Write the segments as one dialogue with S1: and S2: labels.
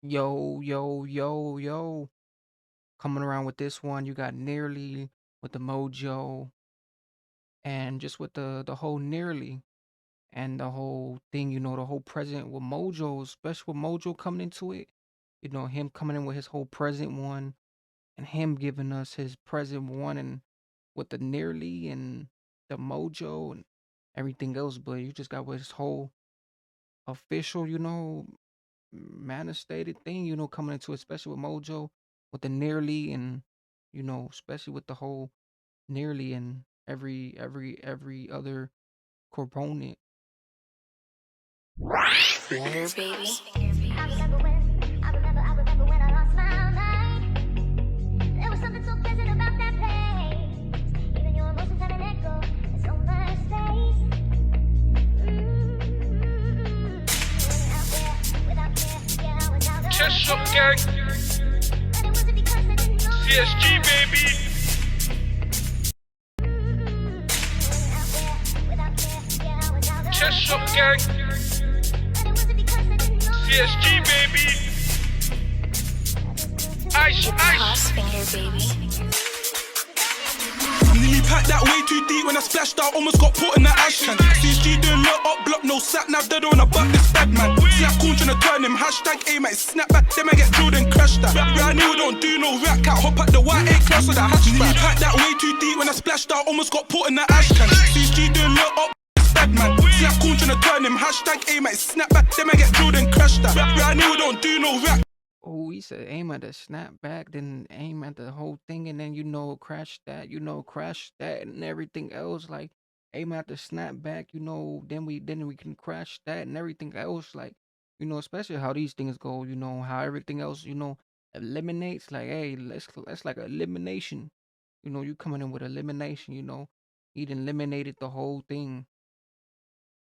S1: Yo, yo, yo, yo. Coming around with this one, you got Nearly with the Mojo and just with the whole Nearly and the whole thing, the whole present with Mojo, especially with Mojo coming into it. Him coming in with his whole present one and him giving us his present one and with the Nearly and the Mojo and everything else. But you just got with his whole official, manifested thing, coming into it, especially with Mojo, with the Nearly and especially with the whole Nearly and every other component.
S2: Better, baby.
S3: I remember when I lost my mind. There was something so pleasant about that place. Even your emotions have an echo in so much space. Out there, without care, yeah, I was out of
S4: Chest up,
S3: touch.
S4: gang.
S3: And it wasn't because I didn't know
S4: CSG, baby.
S3: Out there, without care, yeah, I was out of
S4: Chest up,
S3: touch.
S4: gang.
S3: And it wasn't because I didn't know
S4: CSG, baby. Ice, ice.
S2: Cross finger, baby.
S5: Nearly packed that way too deep when I splashed out, almost got put in the ash can. CSG doing low up block, no sat nav, dead on a butt, this bad man. Slap coon tryna turn him, hashtag aim at snap back, them I get drilled and crashed that. Right now we don't do no rat cat, hop at the white 8 class with that hatchback. Nearly packed that way too deep when I splashed out, almost got put in the ash can. CSG doing low up, this bad man. Slap coon tryna turn him, hashtag aim at snap back, them I get drilled and crashed that. Right now we don't do no rat.
S1: Oh, he said aim at the snapback, then aim at the whole thing, and then crash that, crash that and everything else. Like aim at the snapback, then we can crash that and everything else. Like, especially how these things go, how everything else, eliminates. Like, hey, let's like elimination. You coming in with elimination, he done eliminated the whole thing.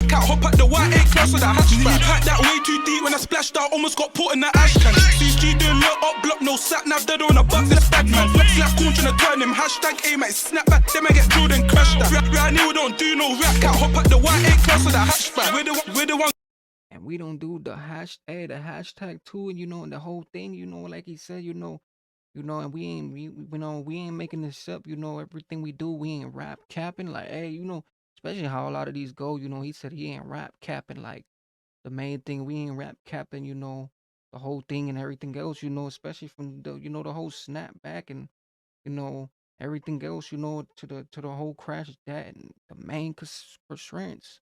S5: Cat hop at the white 8 class with that hatchback. Nearly packed that way too deep when I splashed out, almost got put in the ash can. CSG doing low up block, no sat nav, dead on a butt, this bad man. Slap coon tryna turn him, hashtag aim at snap back, them I get drilled and crashed that. Right now we don't do no rap, cat hop at the white 8 class with that hatchback. We're the one.
S1: And we don't do the hashtag too, and and the whole thing, like he said, and we ain't making this up, everything we do, we ain't rap capping, like, hey, especially how a lot of these go, he said he ain't rap capping, like the main thing, we ain't rap capping, the whole thing and everything else, especially from the whole snapback and you know everything else, to the whole crash that and the main constraints.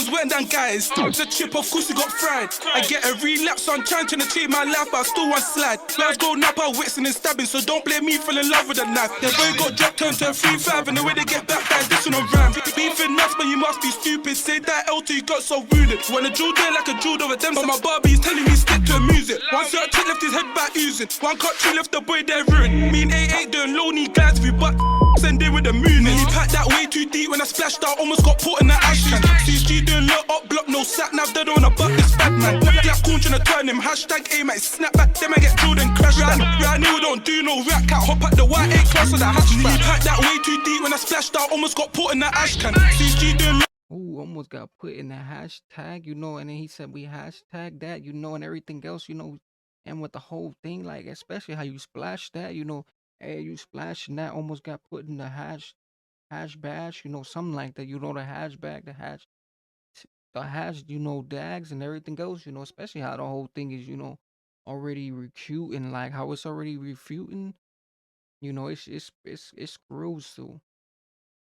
S5: Went down guys, it's a chip, of course he got fried. I get a relapse, so I'm trying to take my life, but I still want slide. Girls go napper, whistling and stabbing, so don't blame me, fell in love with a knife. Their boy got dropped, turned to a 3-5, and the way they get back, this on a rhyme. Beefing nuts, but you must be stupid. Say that L till you got so wounded. When a jewel there like a jewel over them, so my Barbie's telling me stick to music. One shot, chick left his head back oozing. One cut, tree left the boy there ruined. Me and A8 doing lonely glides, we butt. Send in with the moon. And he packed that way too deep when I splashed out, almost got put in the ash can. CSG doing low up block, no sat nav, dead on a butt, this bad man. Black coon tryna turn him, hashtag aim at snap back, them I get drilled and crashed that. Right now we don't do no rat cat, hop at the white 8 class with that hatchback. He packed that way too deep when I splashed out, almost got put in the ash can. CSG doing low.
S1: Ooh, almost got put in the hashtag, and then he said we hashtag that, and everything else, and with the whole thing, like especially how you splash that, hey, you splashing that almost got put in the hash bash, something like that, the hashback, dags and everything else, especially how the whole thing is, already refuting, like how it's already refuting, it's screws too.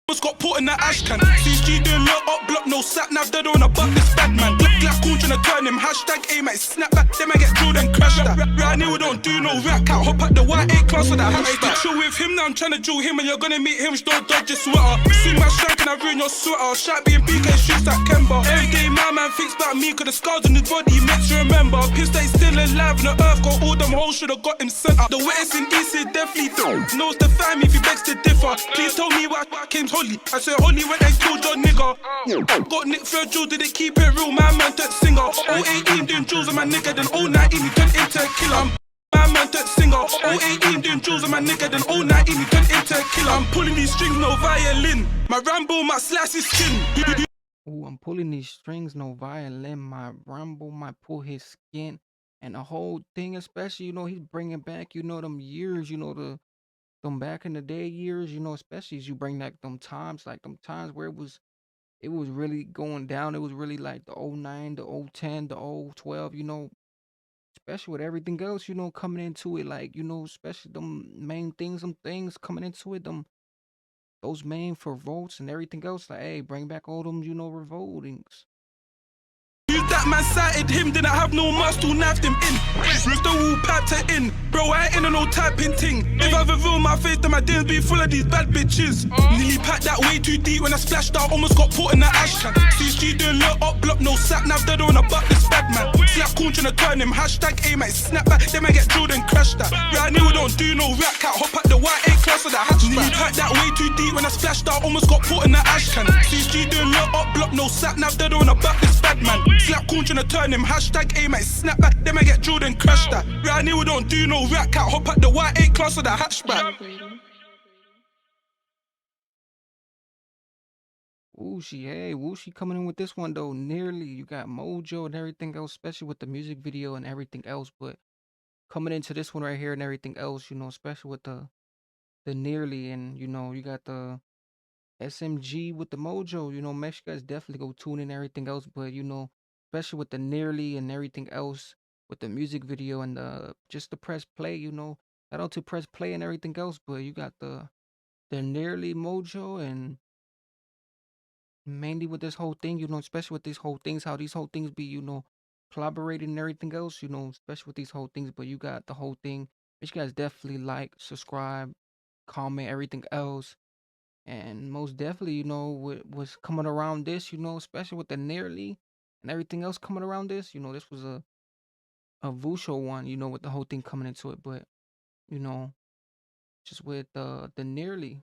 S5: Almost got put in the ash can. CSG doing low up block, no sat nav, dead on a butt, this bad man. Black coon tryna turn him, hashtag aim at snap back, them I get drilled and crashed that. Right now we don't do no rat cat, hop at the white 8 class with that hatchback. Chill with him now, I'm tryna drill him, and you're gonna meet him, don't dodge your sweater. See my strike and I ruin your sweater. Sharp being BK shoots like Kemba. Every day my man thinks about me, cause the scars on his body he makes you remember. Pissed that he's still alive on the earth, got all them hoes, should've got him sent up. The wettest in East is definitely down. Knows the fam if he begs to differ. Please tell me why I came holy. I said holy when they killed your nigga. Got Nick for a jewel, did it keep it real? My man turned singer. 018 doing jewels on my nigga, then 019 he turned into a killer. My man turned singer. 018 doing jewels on my nigga, then 019 he turned into a killer. I'm pulling these strings, no violin. My Rambo might slice his skin.
S1: Ooh, I'm pulling these strings, no violin. My Rumble might pull his skin. And the whole thing, especially, he's bringing back, them years, them back in the day years, especially as you bring back them times, like them times where it was really going down. It was really like the '09, the '10, the '12, especially with everything else, coming into it, like, especially them main things, them things coming into it, those main for votes and everything else, like, hey, bring back all them, revoltings.
S5: Who's that man sighted him, didn't have no mask, still knifed him in. With the wall piped her in. Bro, I ain't in a no typing ting. If I reveal my face, then my DMs be full of these bad bitches. Nearly packed that way too deep when I splashed out, almost got put in the ash can. CSG doing low up block, no sat nav, dead on a butt, this bad man. Slap cool trying to turn him, hashtag aim at snap back, then I get drilled and crashed that. Right now we don't do no rap cat, hop at the white A class of the hatchback. Nearly packed that way too deep when I splashed out, almost got put in the ash can. CSG doing low up block, no sat nav, dead on a butt, this bad man. Slap cool trying to turn him, hashtag aim at snap back, then I get drilled and crashed that. Right now we don't do no rap cat, hop at the white A class of the hatchback.
S1: Wooshi coming in with this one though. Nearly, you got Mojo and everything else, especially with the music video and everything else. But coming into this one right here and everything else, especially with the nearly, and you got the SMG with the Mojo. Make sure you guys definitely go tune in and everything else. But especially with the nearly and everything else with the music video and just the press play. Shout out to press play and everything else. But you got the nearly Mojo and mainly with this whole thing, especially with these whole things, how these whole things be, collaborating and everything else, especially with these whole things. But you got the whole thing. Which you guys definitely like, subscribe, comment, everything else. And most definitely, what's coming around this, especially with the nearly and everything else coming around this, this was a Vusho one, with the whole thing coming into it. But, you know, just with the nearly.